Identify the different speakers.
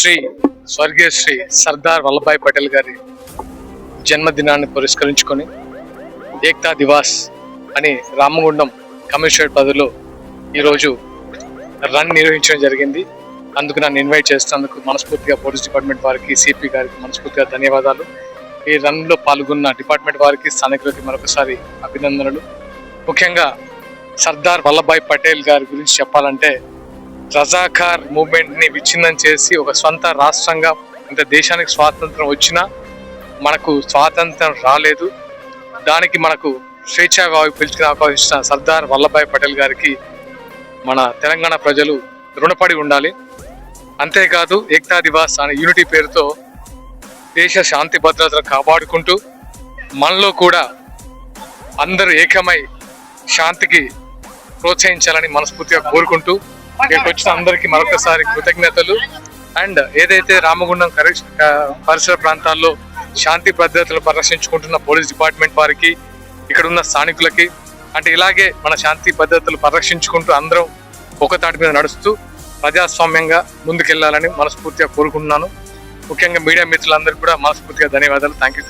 Speaker 1: స్వర్గీయ శ్రీ సర్దార్ వల్లభాయ్ పటేల్ గారి జన్మదినాన్ని పురస్కరించుకొని ఏక్తా దివాస్ అని రామగుండం కమిషనరేట్ పరిధిలో ఈరోజు రన్ నిర్వహించడం జరిగింది. అందుకు నన్ను ఇన్వైట్ చేసినందుకు మనస్ఫూర్తిగా పోలీస్ డిపార్ట్మెంట్ వారికి, సిపి గారికి మనస్ఫూర్తిగా ధన్యవాదాలు. ఈ రన్లో పాల్గొన్న డిపార్ట్మెంట్ వారికి, స్థానికులకి మరొకసారి అభినందనలు. ముఖ్యంగా సర్దార్ వల్లభాయ్ పటేల్ గారి గురించి చెప్పాలంటే రజాకార్ మూవ్మెంట్ని విచ్ఛిన్నం చేసి ఒక స్వంత రాష్ట్రంగా ఇంత దేశానికి స్వాతంత్రం వచ్చినా మనకు స్వాతంత్రం రాలేదు. దానికి మనకు స్వేచ్ఛా వాయువు పిలుచుకుని అవకాశించిన సర్దార్ వల్లభాయ్ పటేల్ గారికి మన తెలంగాణ ప్రజలు రుణపడి ఉండాలి. అంతేకాదు ఏక్తా దివాస్ అనే యూనిటీ పేరుతో దేశ శాంతి భద్రతలు కాపాడుకుంటూ మనలో కూడా అందరూ ఏకమై శాంతికి ప్రోత్సహించాలని మనస్ఫూర్తిగా కోరుకుంటూ ఇక్కడికి వచ్చిన అందరికీ మరొకసారి కృతజ్ఞతలు. అండ్ ఏదైతే రామగుండం పరిసర ప్రాంతాల్లో శాంతి భద్రతలు పరిరక్షించుకుంటున్న పోలీస్ డిపార్ట్మెంట్ వారికి, ఇక్కడ ఉన్న స్థానికులకి, అంటే ఇలాగే మన శాంతి భద్రతలు పరిరక్షించుకుంటూ అందరం ఒక తాటి మీద నడుస్తూ ప్రజాస్వామ్యంగా ముందుకెళ్లాలని మనస్ఫూర్తిగా కోరుకుంటున్నాను. ముఖ్యంగా మీడియా మిత్రులందరికీ కూడా మనస్ఫూర్తిగా ధన్యవాదాలు. Thank you.